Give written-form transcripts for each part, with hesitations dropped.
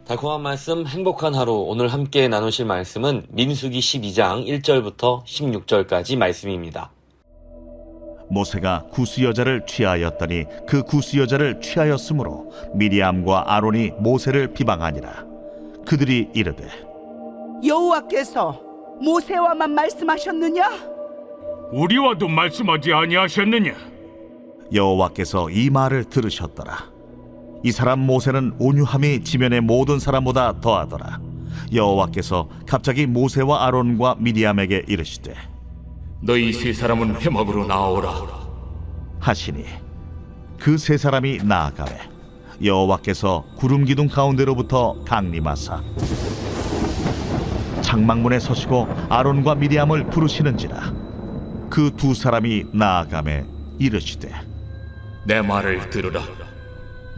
달콤한 말씀, 행복한 하루. 오늘 함께 나누실 말씀은 민수기 12장 1절부터 16절까지 말씀입니다. 모세가 구스 여자를 취하였더니 그 구스 여자를 취하였으므로 미리암과 아론이 모세를 비방하니라. 그들이 이르되 여호와께서 모세와만 말씀하셨느냐? 우리와도 말씀하지 아니하셨느냐? 여호와께서 이 말을 들으셨더라. 이 사람 모세는 온유함이 지면의 모든 사람보다 더하더라. 여호와께서 갑자기 모세와 아론과 미리암에게 이르시되 너희 세 사람은 회막으로 나오라. 하시니 그 세 사람이 나아가매 여호와께서 구름 기둥 가운데로부터 강림하사 장막문에 서시고 아론과 미리암을 부르시는지라. 그 두 사람이 나아가매 이르시되 내 말을 들으라.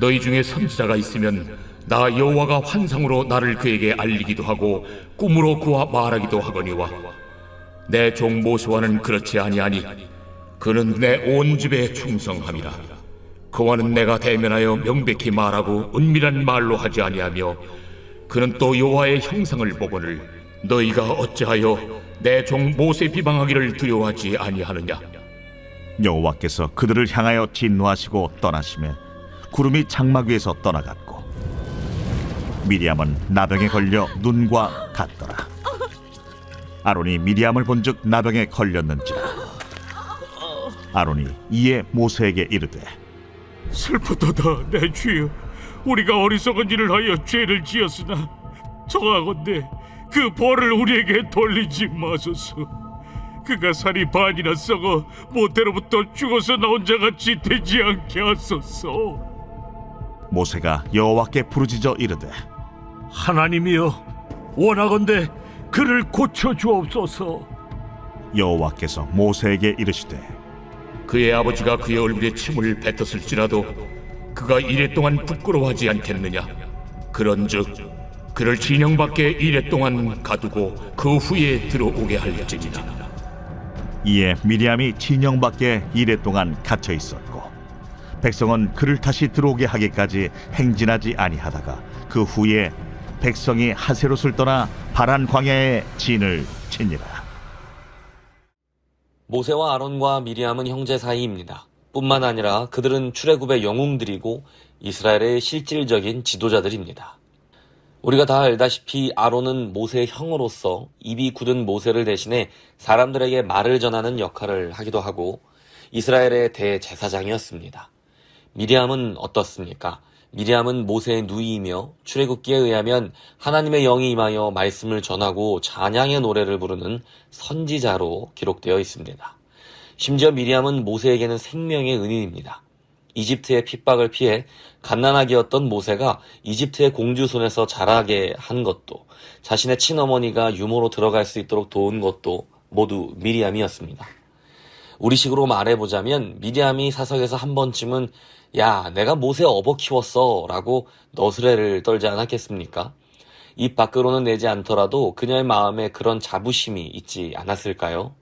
너희 중에 선지자가 있으면 나 여호와가 환상으로 나를 그에게 알리기도 하고 꿈으로 그와 말하기도 하거니와 내 종 모세와는 그렇지 아니하니 그는 내 온 집에 충성함이라. 그와는 내가 대면하여 명백히 말하고 은밀한 말로 하지 아니하며 그는 또 여호와의 형상을 보거늘 너희가 어찌하여 내 종 모세 비방하기를 두려워하지 아니하느냐? 여호와께서 그들을 향하여 진노하시고 떠나시매 구름이 장막 위에서 떠나갔고 미리암은 나병에 걸려 눈과 같더라. 아론이 미리암을 본즉 나병에 걸렸는지라. 아론이 이에 모세에게 이르되 슬프도다 내 주여, 우리가 어리석은 일을 하여 죄를 지었으나 청하건대 그 벌을 우리에게 돌리지 마소서. 그가 살이 반이나 썩어 모태로부터 죽어서 나온 자같이 되지 않게 하소서. 모세가 여호와께 부르짖어 이르되 하나님이여, 원하건대 그를 고쳐 주옵소서. 여호와께서 모세에게 이르시되 그의 아버지가 그의 얼굴에 침을 뱉었을지라도 그가 이래 동안 부끄러워하지 않겠느냐? 그런즉 그를 진영 밖에 이래 동안 가두고 그 후에 들어오게 할지니라. 이에 미리암이 진영 밖에 이래 동안 갇혀 있었고 백성은 그를 다시 들어오게 하기까지 행진하지 아니하다가 그 후에 백성이 하세롯을 떠나 바란 광야에 진을 치니라. 모세와 아론과 미리암은 형제 사이입니다. 뿐만 아니라 그들은 출애굽의 영웅들이고 이스라엘의 실질적인 지도자들입니다. 우리가 다 알다시피 아론은 모세의 형으로서 입이 굳은 모세를 대신해 사람들에게 말을 전하는 역할을 하기도 하고 이스라엘의 대제사장이었습니다. 미리암은 어떻습니까? 미리암은 모세의 누이이며 출애굽기에 의하면 하나님의 영이 임하여 말씀을 전하고 찬양의 노래를 부르는 선지자로 기록되어 있습니다. 심지어 미리암은 모세에게는 생명의 은인입니다. 이집트의 핍박을 피해 갓난아기였던 모세가 이집트의 공주 손에서 자라게 한 것도, 자신의 친어머니가 유모로 들어갈 수 있도록 도운 것도 모두 미리암이었습니다. 우리식으로 말해보자면 미리암이 사석에서 한 번쯤은 야, 내가 모세 업어 키웠어 라고 너스레를 떨지 않았겠습니까? 입 밖으로는 내지 않더라도 그녀의 마음에 그런 자부심이 있지 않았을까요?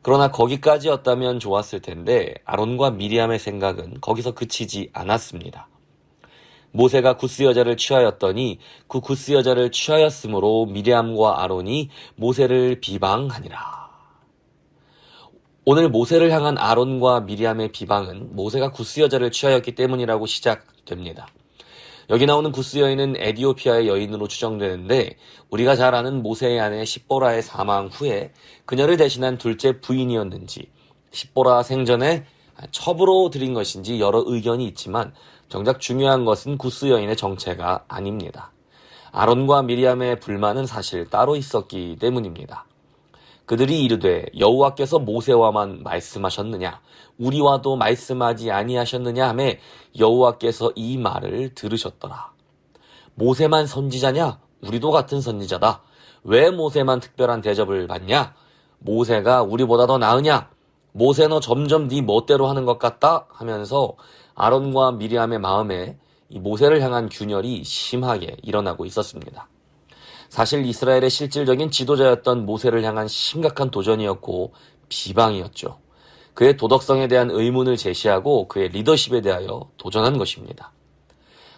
그러나 거기까지였다면 좋았을 텐데 아론과 미리암의 생각은 거기서 그치지 않았습니다. 모세가 구스 여자를 취하였더니 그 구스 여자를 취하였으므로 미리암과 아론이 모세를 비방하니라. 오늘 모세를 향한 아론과 미리암의 비방은 모세가 구스 여자를 취하였기 때문이라고 시작됩니다. 여기 나오는 구스 여인은 에디오피아의 여인으로 추정되는데 우리가 잘 아는 모세의 아내 십보라의 사망 후에 그녀를 대신한 둘째 부인이었는지 십보라 생전에 첩으로 들인 것인지 여러 의견이 있지만 정작 중요한 것은 구스 여인의 정체가 아닙니다. 아론과 미리암의 불만은 사실 따로 있었기 때문입니다. 그들이 이르되 여호와께서 모세와만 말씀하셨느냐 우리와도 말씀하지 아니하셨느냐 하며 여호와께서 이 말을 들으셨더라. 모세만 선지자냐? 우리도 같은 선지자다. 왜 모세만 특별한 대접을 받냐? 모세가 우리보다 더 나으냐? 모세 너 점점 네 멋대로 하는 것 같다 하면서 아론과 미리암의 마음에 이 모세를 향한 균열이 심하게 일어나고 있었습니다. 사실 이스라엘의 실질적인 지도자였던 모세를 향한 심각한 도전이었고 비방이었죠. 그의 도덕성에 대한 의문을 제시하고 그의 리더십에 대하여 도전한 것입니다.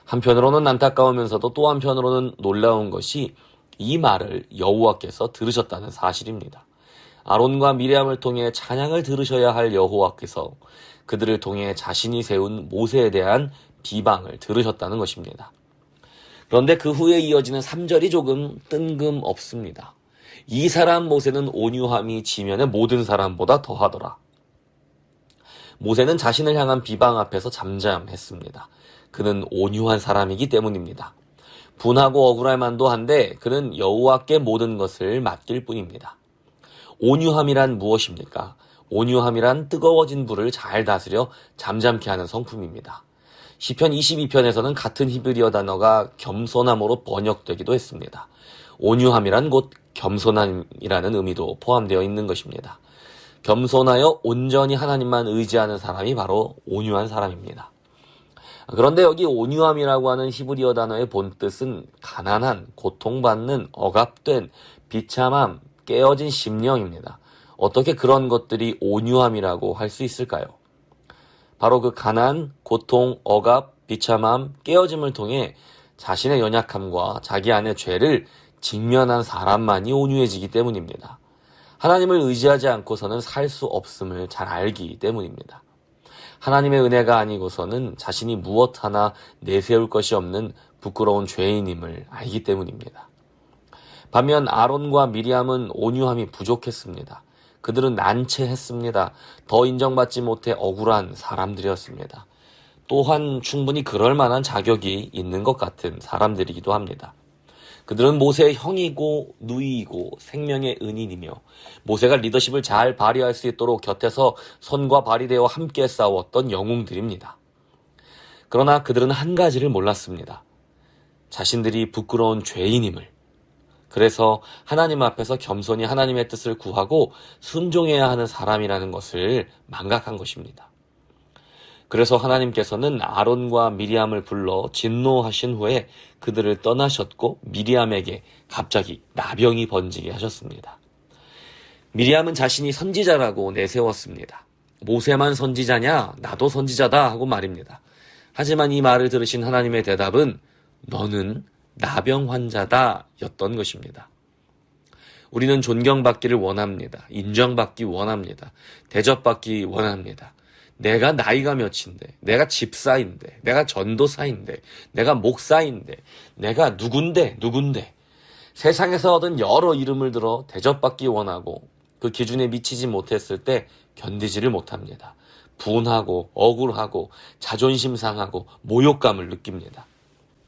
한편으로는 안타까우면서도 또 한편으로는 놀라운 것이 이 말을 여호와께서 들으셨다는 사실입니다. 아론과 미리암을 통해 찬양을 들으셔야 할 여호와께서 그들을 통해 자신이 세운 모세에 대한 비방을 들으셨다는 것입니다. 그런데 그 후에 이어지는 3절이 조금 뜬금없습니다. 이 사람 모세는 온유함이 지면의 모든 사람보다 더하더라. 모세는 자신을 향한 비방 앞에서 잠잠했습니다. 그는 온유한 사람이기 때문입니다. 분하고 억울할 만도 한데 그는 여호와께 모든 것을 맡길 뿐입니다. 온유함이란 무엇입니까? 온유함이란 뜨거워진 불을 잘 다스려 잠잠케 하는 성품입니다. 시편 22편에서는 같은 히브리어 단어가 겸손함으로 번역되기도 했습니다. 온유함이란 곧 겸손함이라는 의미도 포함되어 있는 것입니다. 겸손하여 온전히 하나님만 의지하는 사람이 바로 온유한 사람입니다. 그런데 여기 온유함이라고 하는 히브리어 단어의 본뜻은 가난한, 고통받는, 억압된, 비참함, 깨어진 심령입니다. 어떻게 그런 것들이 온유함이라고 할 수 있을까요? 바로 그 가난, 고통, 억압, 비참함, 깨어짐을 통해 자신의 연약함과 자기 안의 죄를 직면한 사람만이 온유해지기 때문입니다. 하나님을 의지하지 않고서는 살 수 없음을 잘 알기 때문입니다. 하나님의 은혜가 아니고서는 자신이 무엇 하나 내세울 것이 없는 부끄러운 죄인임을 알기 때문입니다. 반면 아론과 미리암은 온유함이 부족했습니다. 그들은 난처했습니다. 더 인정받지 못해 억울한 사람들이었습니다. 또한 충분히 그럴 만한 자격이 있는 것 같은 사람들이기도 합니다. 그들은 모세의 형이고 누이이고 생명의 은인이며 모세가 리더십을 잘 발휘할 수 있도록 곁에서 손과 발이 되어 함께 싸웠던 영웅들입니다. 그러나 그들은 한 가지를 몰랐습니다. 자신들이 부끄러운 죄인임을. 그래서 하나님 앞에서 겸손히 하나님의 뜻을 구하고 순종해야 하는 사람이라는 것을 망각한 것입니다. 그래서 하나님께서는 아론과 미리암을 불러 진노하신 후에 그들을 떠나셨고 미리암에게 갑자기 나병이 번지게 하셨습니다. 미리암은 자신이 선지자라고 내세웠습니다. 모세만 선지자냐? 나도 선지자다 하고 말입니다. 하지만 이 말을 들으신 하나님의 대답은 너는 나병 환자다 였던 것입니다. 우리는 존경받기를 원합니다. 인정받기 원합니다. 대접받기 원합니다. 내가 나이가 몇인데, 내가 집사인데, 내가 전도사인데, 내가 목사인데, 내가 누군데. 세상에서 얻은 여러 이름을 들어 대접받기 원하고 그 기준에 미치지 못했을 때 견디지를 못합니다. 분하고 억울하고 자존심 상하고 모욕감을 느낍니다.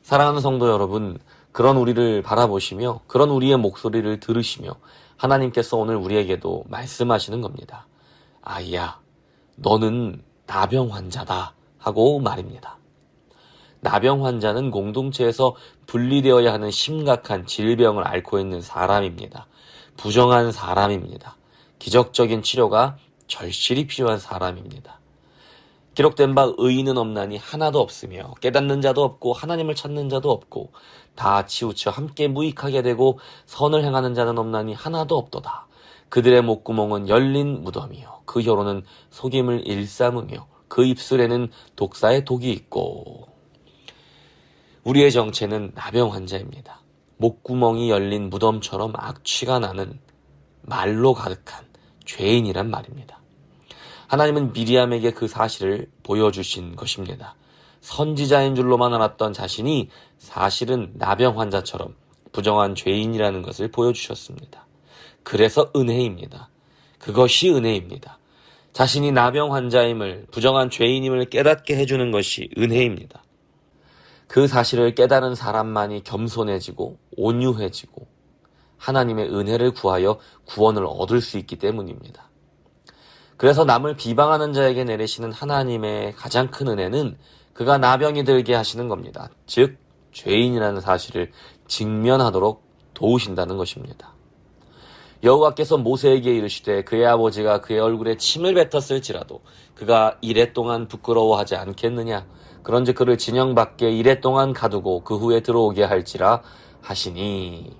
사랑하는 성도 여러분, 그런 우리를 바라보시며 그런 우리의 목소리를 들으시며 하나님께서 오늘 우리에게도 말씀하시는 겁니다. 아이야, 너는 나병 환자다 하고 말입니다. 나병 환자는 공동체에서 분리되어야 하는 심각한 질병을 앓고 있는 사람입니다. 부정한 사람입니다. 기적적인 치료가 절실히 필요한 사람입니다. 기록된 바 의인은 없나니 하나도 없으며 깨닫는 자도 없고 하나님을 찾는 자도 없고 다 치우쳐 함께 무익하게 되고 선을 행하는 자는 없나니 하나도 없도다. 그들의 목구멍은 열린 무덤이요 그 혀로는 속임을 일삼으며 그 입술에는 독사의 독이 있고. 우리의 정체는 나병 환자입니다. 목구멍이 열린 무덤처럼 악취가 나는 말로 가득한 죄인이란 말입니다. 하나님은 미리암에게 그 사실을 보여주신 것입니다. 선지자인 줄로만 알았던 자신이 사실은 나병 환자처럼 부정한 죄인이라는 것을 보여주셨습니다. 그래서 은혜입니다. 그것이 은혜입니다. 자신이 나병 환자임을, 부정한 죄인임을 깨닫게 해주는 것이 은혜입니다. 그 사실을 깨달은 사람만이 겸손해지고 온유해지고 하나님의 은혜를 구하여 구원을 얻을 수 있기 때문입니다. 그래서 남을 비방하는 자에게 내리시는 하나님의 가장 큰 은혜는 그가 나병이 들게 하시는 겁니다. 즉 죄인이라는 사실을 직면하도록 도우신다는 것입니다. 여호와께서 모세에게 이르시되 그의 아버지가 그의 얼굴에 침을 뱉었을지라도 그가 이랫동안 부끄러워하지 않겠느냐. 그런즉 그를 진영 밖에 이랫동안 가두고 그 후에 들어오게 할지라 하시니.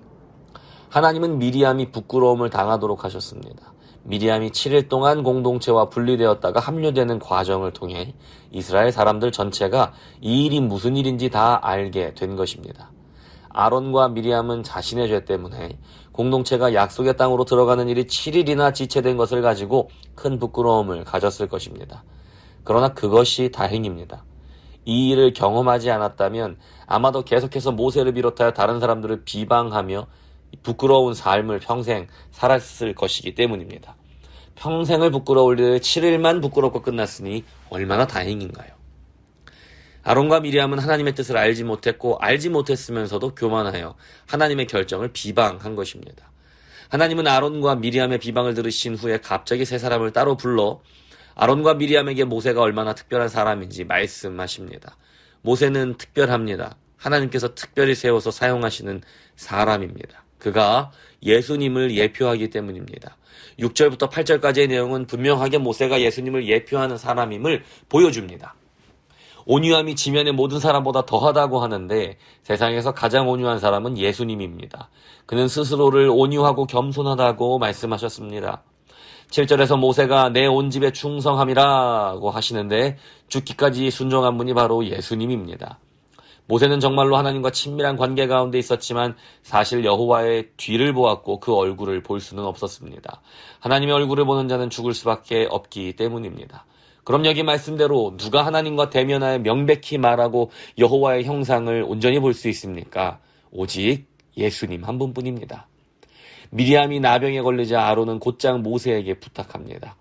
하나님은 미리암이 부끄러움을 당하도록 하셨습니다. 미리암이 7일 동안 공동체와 분리되었다가 합류되는 과정을 통해 이스라엘 사람들 전체가 이 일이 무슨 일인지 다 알게 된 것입니다. 아론과 미리암은 자신의 죄 때문에 공동체가 약속의 땅으로 들어가는 일이 7일이나 지체된 것을 가지고 큰 부끄러움을 가졌을 것입니다. 그러나 그것이 다행입니다. 이 일을 경험하지 않았다면 아마도 계속해서 모세를 비롯하여 다른 사람들을 비방하며 부끄러운 삶을 평생 살았을 것이기 때문입니다. 평생을 부끄러울 일을 7일만 부끄럽고 끝났으니 얼마나 다행인가요? 아론과 미리암은 하나님의 뜻을 알지 못했고 알지 못했으면서도 교만하여 하나님의 결정을 비방한 것입니다. 하나님은 아론과 미리암의 비방을 들으신 후에 갑자기 세 사람을 따로 불러 아론과 미리암에게 모세가 얼마나 특별한 사람인지 말씀하십니다. 모세는 특별합니다. 하나님께서 특별히 세워서 사용하시는 사람입니다. 그가 예수님을 예표하기 때문입니다. 6절부터 8절까지의 내용은 분명하게 모세가 예수님을 예표하는 사람임을 보여줍니다. 온유함이 지면의 모든 사람보다 더하다고 하는데 세상에서 가장 온유한 사람은 예수님입니다. 그는 스스로를 온유하고 겸손하다고 말씀하셨습니다. 7절에서 모세가 내 온 집에 충성함이라고 하시는데 죽기까지 순종한 분이 바로 예수님입니다. 모세는 정말로 하나님과 친밀한 관계 가운데 있었지만 사실 여호와의 뒤를 보았고 그 얼굴을 볼 수는 없었습니다. 하나님의 얼굴을 보는 자는 죽을 수밖에 없기 때문입니다. 그럼 여기 말씀대로 누가 하나님과 대면하여 명백히 말하고 여호와의 형상을 온전히 볼 수 있습니까? 오직 예수님 한 분뿐입니다. 미리암이 나병에 걸리자 아론은 곧장 모세에게 부탁합니다.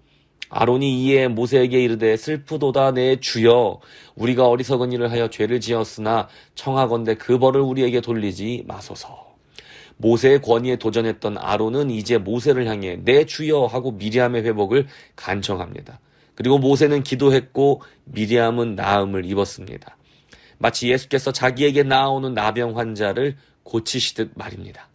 아론이 이에 모세에게 이르되 슬프도다 내 주여 우리가 어리석은 일을 하여 죄를 지었으나 청하건대 그 벌을 우리에게 돌리지 마소서. 모세의 권위에 도전했던 아론은 이제 모세를 향해 내 주여 하고 미리암의 회복을 간청합니다. 그리고 모세는 기도했고 미리암은 나음을 입었습니다. 마치 예수께서 자기에게 나아오는 나병 환자를 고치시듯 말입니다.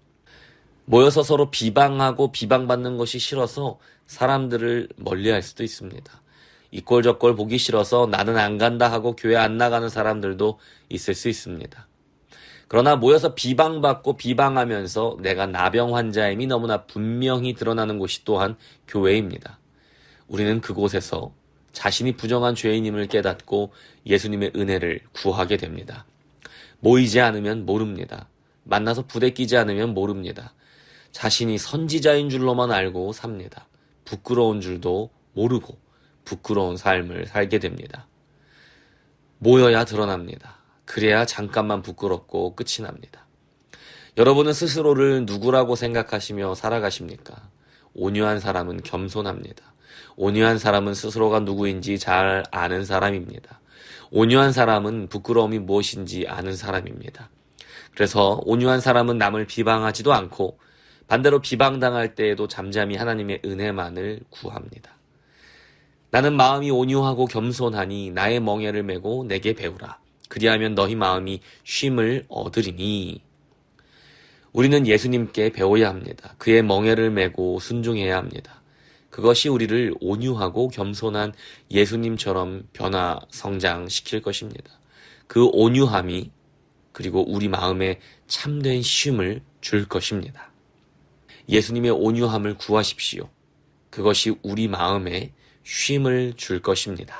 모여서 서로 비방하고 비방받는 것이 싫어서 사람들을 멀리할 수도 있습니다. 이꼴저꼴 보기 싫어서 나는 안 간다 하고 교회 안 나가는 사람들도 있을 수 있습니다. 그러나 모여서 비방받고 비방하면서 내가 나병 환자임이 너무나 분명히 드러나는 곳이 또한 교회입니다. 우리는 그곳에서 자신이 부정한 죄인임을 깨닫고 예수님의 은혜를 구하게 됩니다. 모이지 않으면 모릅니다. 만나서 부대끼지 않으면 모릅니다. 자신이 선지자인 줄로만 알고 삽니다. 부끄러운 줄도 모르고 부끄러운 삶을 살게 됩니다. 모여야 드러납니다. 그래야 잠깐만 부끄럽고 끝이 납니다. 여러분은 스스로를 누구라고 생각하시며 살아가십니까? 온유한 사람은 겸손합니다. 온유한 사람은 스스로가 누구인지 잘 아는 사람입니다. 온유한 사람은 부끄러움이 무엇인지 아는 사람입니다. 그래서 온유한 사람은 남을 비방하지도 않고 반대로 비방당할 때에도 잠잠히 하나님의 은혜만을 구합니다. 나는 마음이 온유하고 겸손하니 나의 멍에를 메고 내게 배우라. 그리하면 너희 마음이 쉼을 얻으리니. 우리는 예수님께 배워야 합니다. 그의 멍에를 메고 순종해야 합니다. 그것이 우리를 온유하고 겸손한 예수님처럼 변화 성장시킬 것입니다. 그 온유함이 그리고 우리 마음에 참된 쉼을 줄 것입니다. 예수님의 온유함을 구하십시오. 그것이 우리 마음에 쉼을 줄 것입니다.